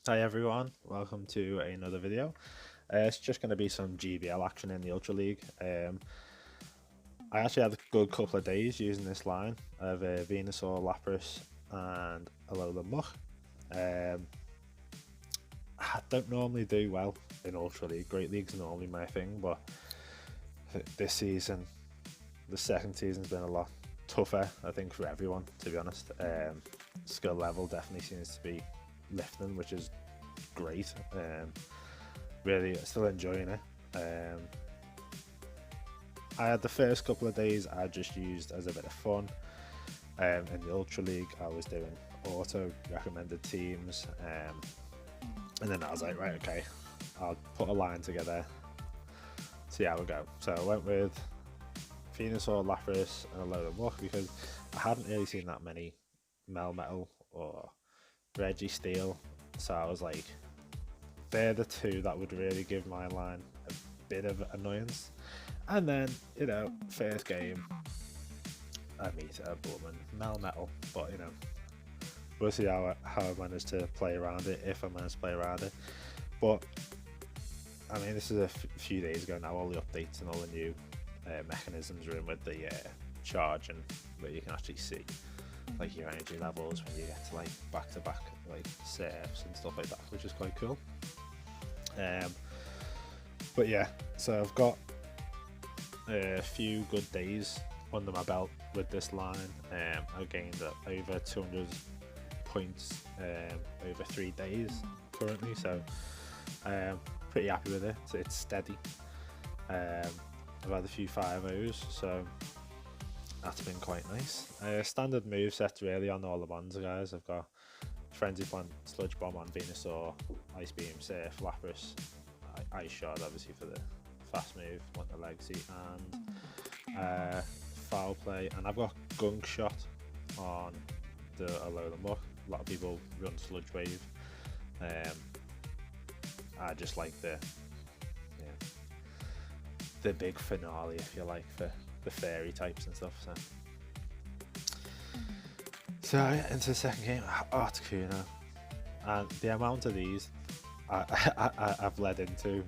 Hi everyone, welcome to another video. It's just going to be some GBL action in the Ultra League. I actually had a good couple of days using this line of Venusaur, Lapras and Alola Muck. Um, I don't normally do well in Ultra League. Great League's normally my thing, but this season, the second season's been a lot tougher, I think, for everyone, to be honest. Skill level definitely seems to be lifting, which is great. Really still enjoying it. I had the first couple of days I just used as a bit of fun. In the Ultra League, I was doing auto recommended teams, and then I was like, right, okay, I'll put a line together, see how we go. So I went with Venusaur, Lapras, and a load of Muck because I hadn't really seen that many Melmetal or Registeel, so I was like, they're the two that would really give my line a bit of annoyance. And then, first game, I meet a Bulman Melmetal, but we'll see how I manage to play around it, if I manage to play around it. But I mean, this is a few days ago now. All the updates and all the new mechanisms are in with the charge, and where you can actually see like your energy levels when you get to like back-to-back like serves and stuff like that, which is quite cool. But yeah, so I've got a few good days under my belt with this line. I gained over 200 points over 3 days currently, so pretty happy with it. So it's steady. I've had a few 5-0s, so that's been quite nice. Standard move set really on all the ones, guys. I've got Frenzy Plant, Sludge Bomb on Venusaur, Ice Beam, Surf, Lapras, Ice Shard obviously for the fast move, want the legacy, and Foul Play, and I've got Gunk Shot on the Alola Muck. A lot of people run Sludge Wave. I just like the big finale, if you like, for the fairy types and stuff. So yeah, into the second game, Articuno, and the amount of these I've led into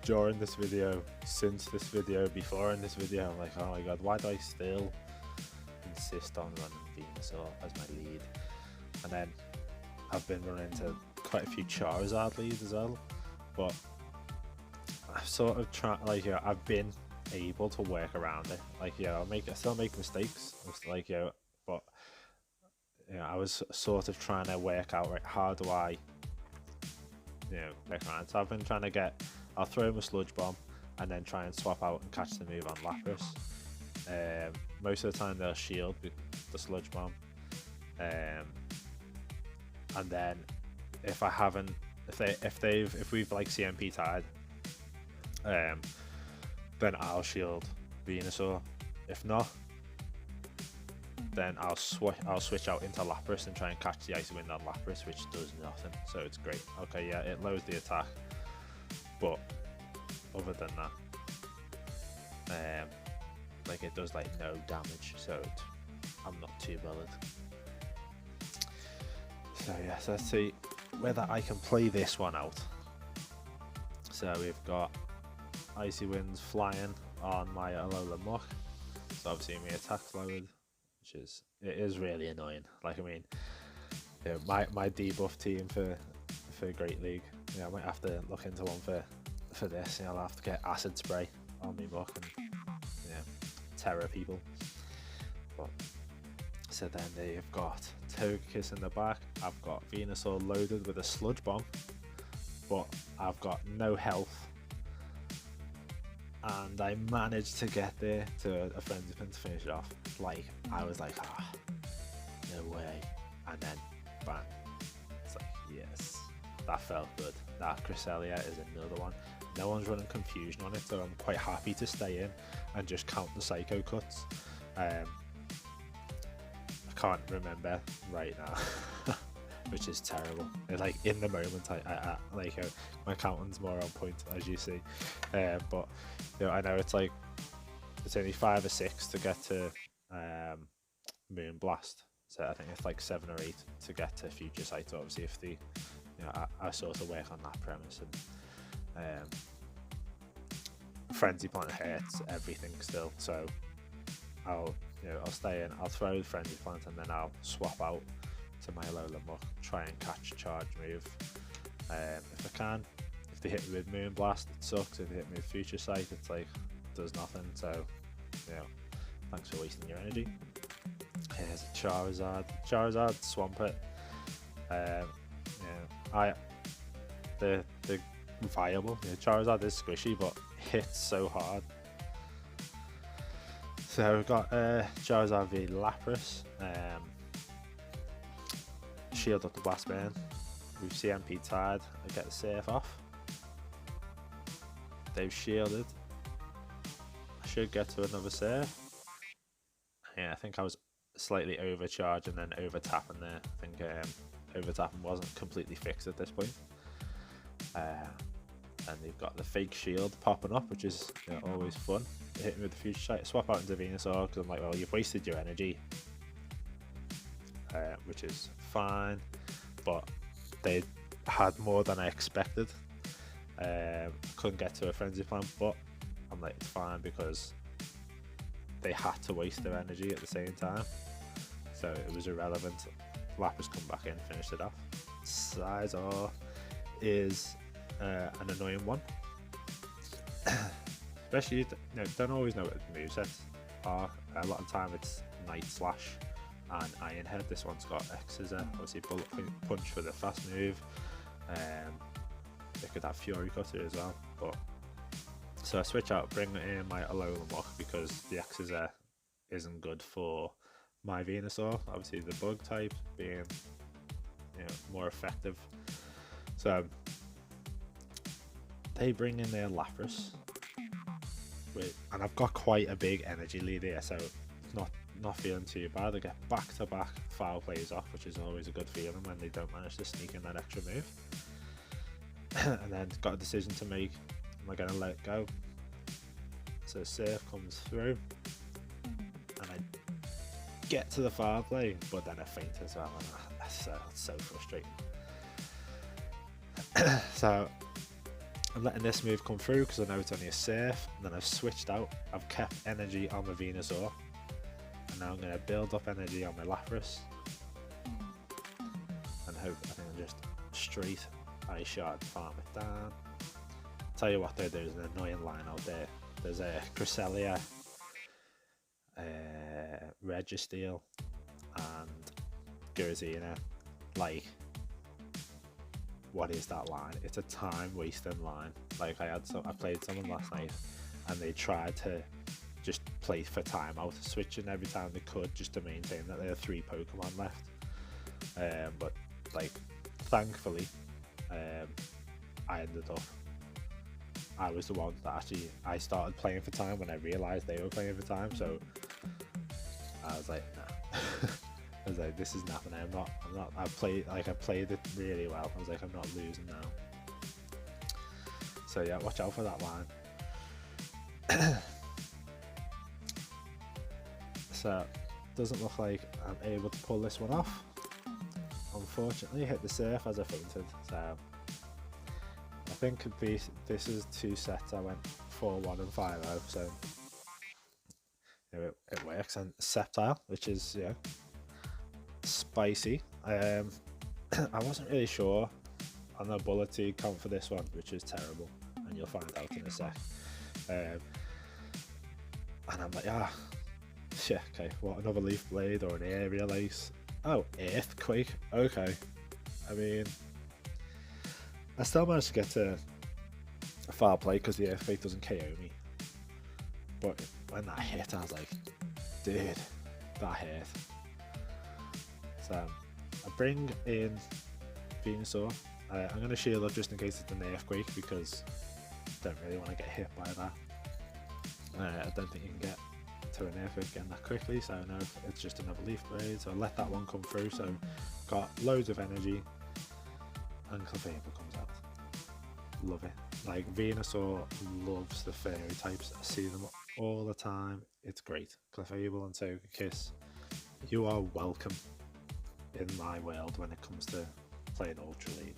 during this video, since this video, before in this video. I'm like, oh my god, why do I still insist on running Venusaur as my lead? And then I've been running into quite a few Charizard leads as well, but I've sort of tried, like, I've been able to work around it. Like, I still make mistakes. Like, but I was sort of trying to work out, right, how do I, work around. So I've been trying to I'll throw him a Sludge Bomb and then try and swap out and catch the move on Lapras. Most of the time they'll shield the Sludge Bomb, and then if I haven't, if we've like CMP tied, then I'll shield Venusaur. If not, then I'll switch out into Lapras and try and catch the Icy Wind on Lapras, which does nothing. So it's great. Okay, yeah, it lowers the attack, but other than that, like, it does like no damage, so I'm not too bothered. So yeah, so let's see whether I can play this one out. So we've got Icy Winds flying on my Alola Muck, so obviously my attack's lowered, which is really annoying. Like, I mean, my debuff team for Great League, I might have to look into one for this. I'll have to get Acid Spray on me Muck and terror people. But so then they've got Togekiss in the back. I've got Venusaur loaded with a Sludge Bomb, but I've got no health, and I managed to get there to a Frenzy Pin to finish it off. Like, I was like, no way, and then bang. It's like, yes, that felt good. That Cresselia is another one. No one's running Confusion on it, so I'm quite happy to stay in and just count the Psycho Cuts. I can't remember right now, which is terrible. Like, in the moment, I like, my counting's more on point, as you see. But I know it's like it's only 5 or 6 to get to Moonblast. So I think it's like 7 or 8 to get to Future Sight. Obviously, if the I sort of work on that premise, and frenzy plant hurts everything still. So I'll stay in, I'll throw the frenzy plant, and then I'll swap out to my Alolan Muck, try and catch a charge move if I can. If they hit me with Moonblast, it sucks. If they hit me with Future Sight, it's like does nothing. So thanks for wasting your energy. Here's a Charizard, Swampert. They're viable. Charizard is squishy, but hits so hard. So we've got Charizard v Lapras. Shield up the Blast Burn. We've CMP tied. I get the safe off. They've shielded. I should get to another save. Yeah, I think I was slightly overcharged and then over tapping there. I think over tapping wasn't completely fixed at this point. And they've got the fake shield popping up, which is always fun. They hit me with the Future Sight, swap out into Venusaur because I'm like, well, you've wasted your energy, which is fine, but they had more than I expected. Couldn't get to a frenzy plant, but I'm like, it's fine because they had to waste their energy at the same time, so it was irrelevant. Lapras come back in, finished it off. Scizor is an annoying one, especially don't always know what the movesets are. A lot of time it's Night Slash and Iron Head. This one's got X's, obviously Bullet Punch for the fast move. They could have Fury Cutter as well, but so I switch out, bring in my Alolan Muck because the X's isn't good for my Venusaur. Obviously the bug type being more effective. So they bring in their Lapras, and I've got quite a big energy lead here, so it's not feeling too bad. I get back-to-back foul plays off, which is always a good feeling when they don't manage to sneak in that extra move. And then got a decision to make. Am I going to let it go? So Surf comes through, and I get to the foul play, but then I faint as well, and that's so frustrating. So I'm letting this move come through because I know it's only a safe, and then I've switched out. I've kept energy on my Venusaur, and now I'm going to build up energy on my Lapras, and I think I'm just straight Ice Shard, farm it down. Tell you what though, there's an annoying line out there. There's a Cresselia, Registeel, and Giratina. Like, what is that line? It's a time wasting line. Like I played someone last night and they tried to just play for timeout, switching every time they could just to maintain that there are 3 Pokemon left. But like, thankfully, I was the one that I started playing for time when I realized they were playing for time, so I was like, nah. I was like, this is nothing. I played it really well. I was like, I'm not losing now. So yeah, watch out for that line. So doesn't look like I'm able to pull this one off. Unfortunately, hit the surf as I fainted. So I think this is 2 sets. I went 4-1 and 5-0. So it works. And Sceptile, which is spicy. I wasn't really sure on the ability count for this one, which is terrible, and you'll find out in a sec. And I'm like, yeah, okay, what, another Leaf Blade or an Aerial Ace? Oh, Earthquake, okay. I mean, I still managed to get to a foul play because the Earthquake doesn't KO me. But when that hit, I was like, dude, that hit. So I bring in Venusaur. I'm going to shield up just in case it's an Earthquake because I don't really want to get hit by that. I don't think you can get to an Earthquake again that quickly, so no, it's just another Leaf Blade. So I let that one come through, so got loads of energy, and Clefable comes out. Love it. Like, Venusaur loves the fairy types. I see them all the time. It's great. Clefable and Togekiss, you are welcome in my world when it comes to playing Ultra League,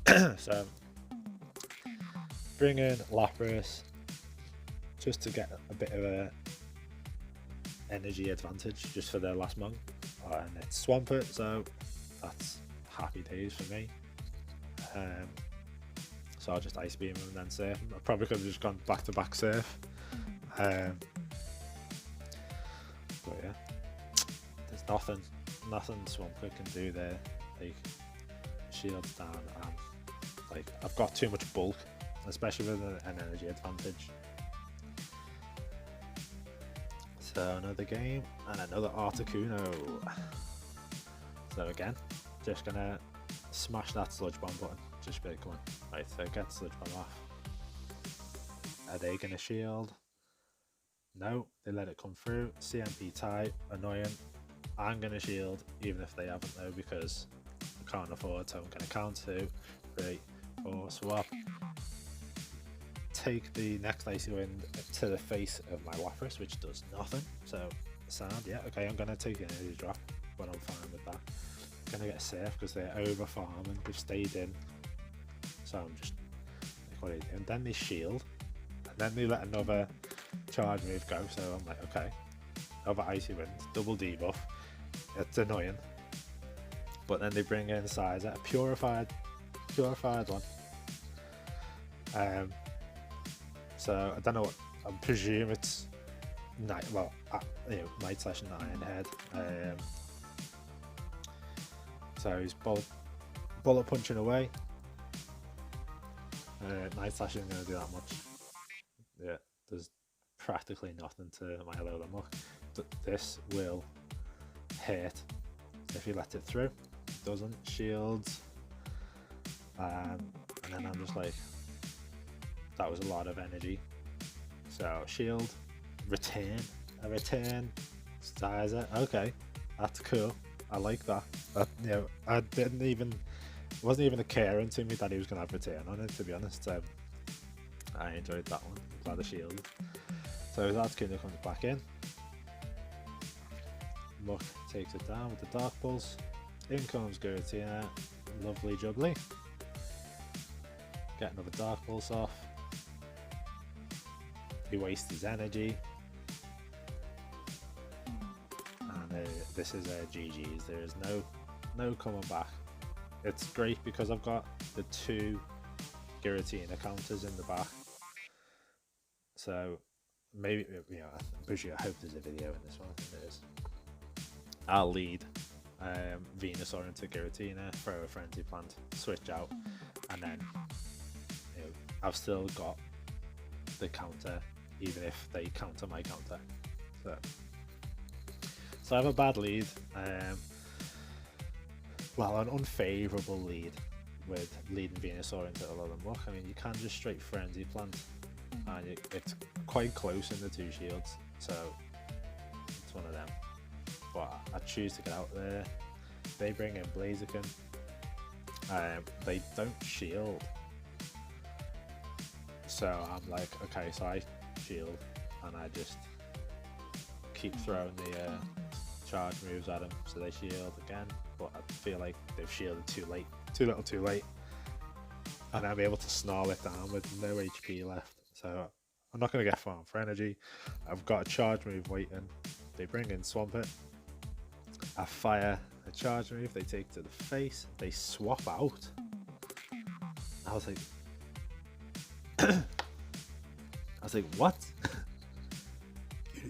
okay? So bring in Lapras just to get a bit of a energy advantage just for their last monk, and it's Swampert, so that's happy days for me. So I'll just Ice Beam him and then Surf him. I probably could have just gone back to back Surf. But yeah, there's nothing Swampert can do there. Like, shields down, and like I've got too much bulk, especially with an energy advantage. So another game and another Articuno. So again, just gonna smash that Sludge Bomb button. Just be like, come on, right? So get Sludge Bomb off. Are they gonna shield? No, they let it come through. CMP type, annoying. I'm gonna shield even if they haven't though, because I can't afford. So I'm gonna count 2, 3, 4, swap. Take the next Icy Wind to the face of my Lapras, which does nothing. So sound, yeah, okay, I'm gonna take an energy drop, but I'm fine with that. I'm gonna get a Surf because they're over farming. They've stayed in, so I'm just like, what are you doing? And then they shield, and then they let another charge move go. So I'm like, okay, another Icy Wind, double debuff. It's annoying, but then they bring in Sizer, a purified one. So I don't know what, I presume it's night. Well, Night Slash and Iron Head. So he's bullet punching away. Night Slash isn't going to do that much. Yeah, there's practically nothing to my Alolan Muck. But this will hit if he lets it through. It doesn't. Shields. And then I'm just like, that was a lot of energy. So shield, return, Sizer. Okay, that's cool. I like that. I wasn't even occurring to me that he was gonna have return on it, to be honest. So I enjoyed that one. I'm glad the shield. So Articuno comes back in. Muck takes it down with the Dark Pulse. In comes Giratina. Lovely jubbly. Get another Dark Pulse off. He wastes his energy. And this is GG's. There is no coming back. It's great because I've got the 2 Giratina counters in the back. So maybe, I'm pretty sure, I hope there's a video in this one. I think there is. I'll lead Venusaur into Giratina, throw a Frenzy Plant, switch out, and then I've still got the counter, even if they counter my counter. So I have a bad lead, well, an unfavourable lead with leading Venusaur into Alolan Muck. I mean, you can just straight Frenzy Plant, and it's quite close in the 2 shields, so it's one of them. But I choose to get out there. They bring in Blaziken. They don't shield. So I'm like, okay, so I shield and I just keep throwing the charge moves at them, so they shield again. But I feel like they've shielded too late, too little too late, and I'm able to snarl it down with no HP left. So I'm not going to get farm for energy. I've got a charge move waiting. They bring in Swampert. I fire a charge move, they take to the face, they swap out. I was like, what?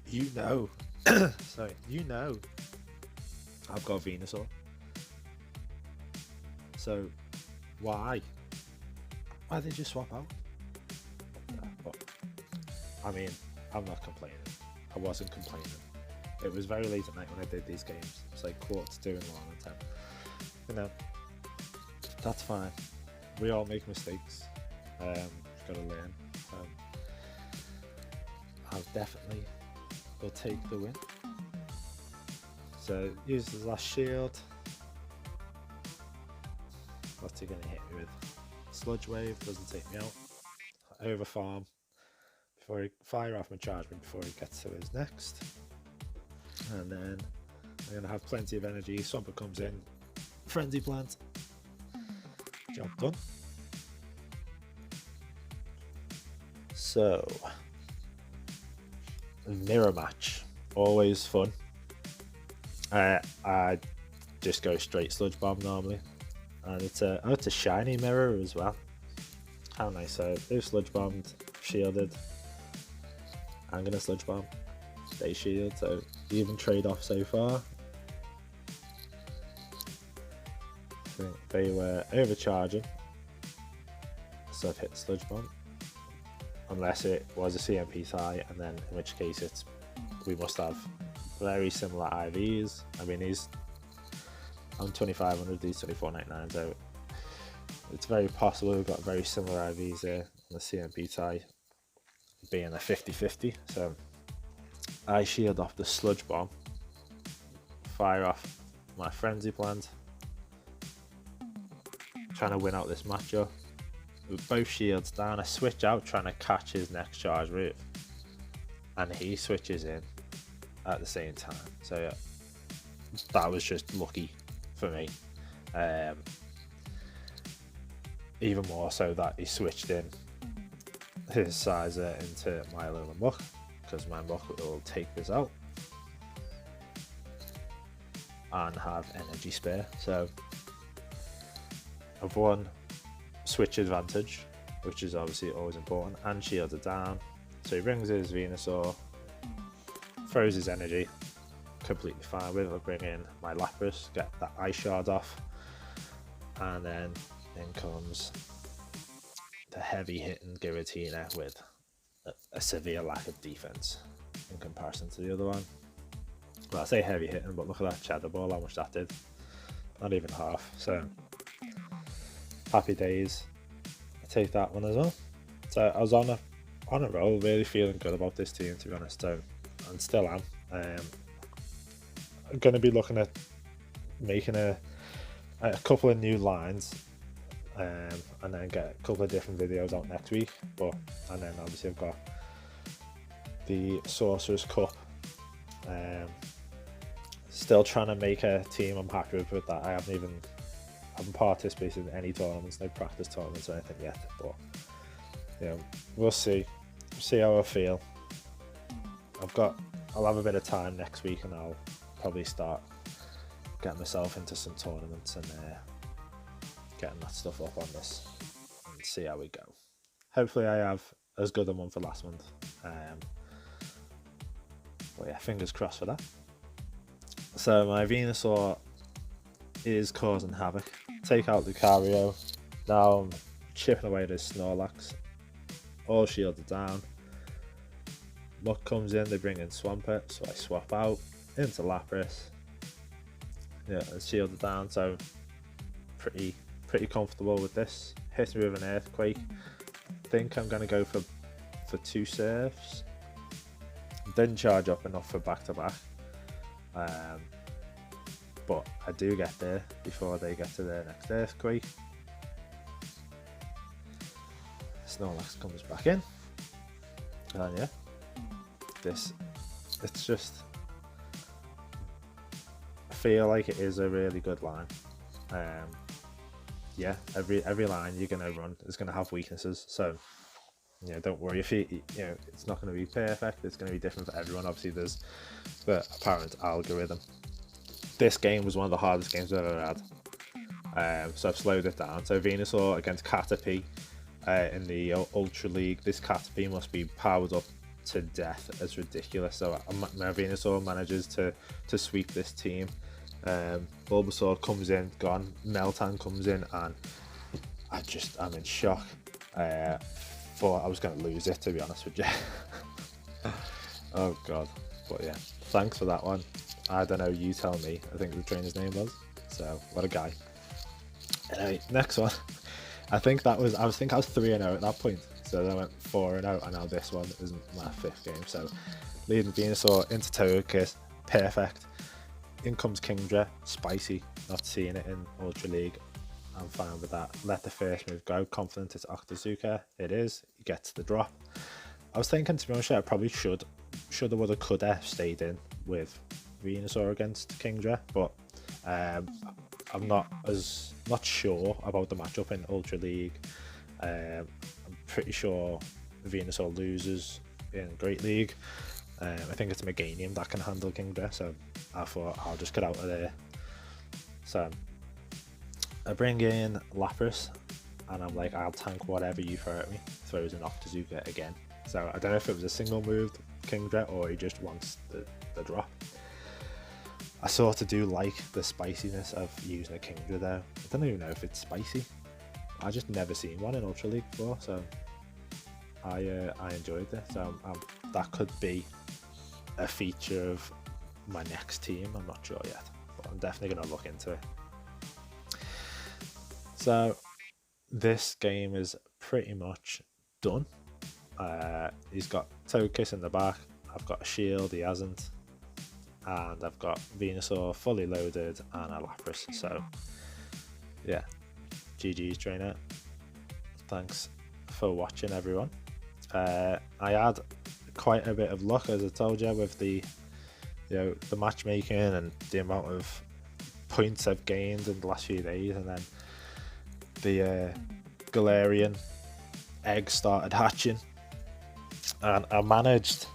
you know, sorry, I've got Venusaur. So why they just swap out? But I mean, I'm not complaining. I wasn't complaining. It was very late at night when I did these games. It's like 2:45 and 10. That's fine. We all make mistakes. Just gotta learn. I'll definitely will take the win. So use the last shield. What's he gonna hit me with? Sludge Wave doesn't take me out. Over farm before he fire off my charge before he gets to his next. And then I'm gonna have plenty of energy. Swampert comes in, Frenzy Plant. Job done. So, mirror match, always fun. I just go straight Sludge Bomb normally, and it's a shiny mirror as well. How nice! So they've Sludge Bombed, shielded. I'm gonna Sludge Bomb, stay shield. So even trade off so far. I think they were overcharging, so I've hit Sludge Bomb. Unless it was a CMP tie, and then in which case we must have very similar IVs. I mean, I'm 2500, he's 2499, so it's very possible we've got very similar IVs there on the CMP tie being a 50-50. So I shield off the Sludge Bomb, fire off my Frenzy Plant, trying to win out this matchup. With both shields down, I switch out trying to catch his next charge route, and he switches in at the same time. So yeah, that was just lucky for me. Even more so that he switched in his Sizer into my Alolan Muck, because my Muck will take this out and have energy spare. So I've won switch advantage, which is obviously always important, and shielded down. So he brings his Venusaur, throws his energy, completely fine with it. I bring in my Lapras, get that Ice Shard off, and then in comes the heavy hitting Giratina with a severe lack of defense in comparison to the other one. Well, I say heavy hitting, but look at that Cheddar Ball, how much that did. Not even half. So happy days. I take that one as well. So I was on a roll, really feeling good about this team, to be honest. So, and still am. I'm going to be looking at making a couple of new lines, and then get a couple of different videos out next week. And then obviously I've got the Sorcerer's Cup. Still trying to make a team I'm happy with that. I haven't participated in any tournaments, no practice tournaments or anything yet, but you know, we'll see how I feel. I'll have a bit of time next week, and I'll probably start getting myself into some tournaments and getting that stuff up on this and see how we go. Hopefully I have as good a one for last month, but yeah, fingers crossed for that. So my Venusaur is causing havoc. Take out Lucario. Now I'm chipping away this Snorlax. All shielded down. Muck comes in, they bring in Swampert, so I swap out into Lapras. Yeah, it's shielded down, so pretty comfortable with this. Hits me with an Earthquake. Think I'm gonna go for 2 Surfs. Didn't charge up enough for back-to-back. But I do get there before they get to their next Earthquake. Snorlax comes back in, and yeah, it's just, I feel like it is a really good line. Yeah, every line you're gonna run is gonna have weaknesses, so you know, don't worry if it's not going to be perfect. It's going to be different for everyone. Obviously there's the apparent algorithm. This game was one of the hardest games I've ever had, so I've slowed it down. So Venusaur against Caterpie in the Ultra League. This Caterpie must be powered up to death. It's ridiculous. So my Venusaur manages to sweep this team. Bulbasaur comes in, gone. Meltan comes in, and I'm in shock. Thought I was going to lose it, to be honest with you. Oh god. But yeah, thanks for that one. I don't know, you tell me. I think the trainer's name was. So what a guy. Anyway, next one. I think I was 3-0 at that point. So then I went 4-0, and now this one is my 5th game. So leading Venusaur into Togekiss, perfect. In comes Kingdra, spicy. Not seeing it in Ultra League. I'm fine with that. Let the first move go. Confident it's Octazooka. It is. He gets the drop. I was thinking, to be honest, I probably could have stayed in with Venusaur against Kingdra, but I I'm not sure about the matchup in Ultra League. I'm pretty sure Venusaur loses in Great League. I think it's Meganium that can handle Kingdra, so I thought I'll just get out of there. So I bring in Lapras, and I'm like, I'll tank whatever you throw at me. Throws an Octazooka again. So I don't know if it was a single move Kingdra or he just wants the drop. I sort of do like the spiciness of using a Kingdra though. I don't even know if it's spicy. I just never seen one in Ultra League before, so I enjoyed it. So that could be a feature of my next team. I'm not sure yet, but I'm definitely going to look into it. So this game is pretty much done. He's got Togekiss in the back. I've got a shield, he hasn't. And I've got Venusaur fully loaded and a Lapras. So yeah, GG's trainer. Thanks for watching, everyone. I had quite a bit of luck, as I told you, with the the matchmaking and the amount of points I've gained in the last few days, and then the Galarian eggs started hatching, and I managed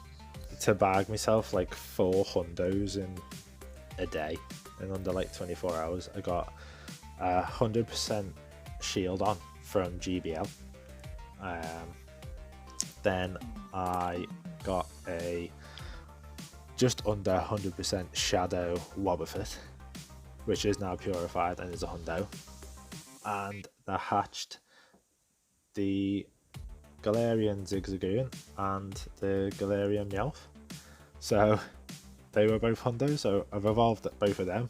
to bag myself like 4 hundos in a day, in under like 24 hours. I got 100% shield on from GBL. Then I got a just under 100% Shadow Wobbuffet, which is now purified and is a hundo. And I hatched the Galarian Zigzagoon and the Galarian Meowth. So they were both hundos, so I've evolved both of them.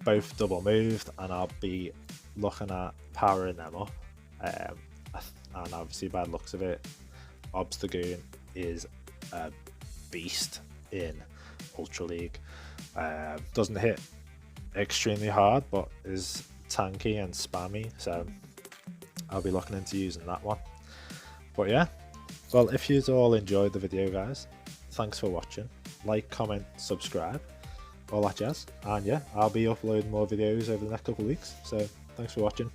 Both double moved, and I'll be looking at powering them up. And obviously, by the looks of it, Obstagoon is a beast in Ultra League. Doesn't hit extremely hard, but is tanky and spammy, so I'll be looking into using that one. But yeah, well, if you all enjoyed the video, guys, thanks for watching. Like, comment, subscribe, all that jazz. And yeah, I'll be uploading more videos over the next couple of weeks, so thanks for watching.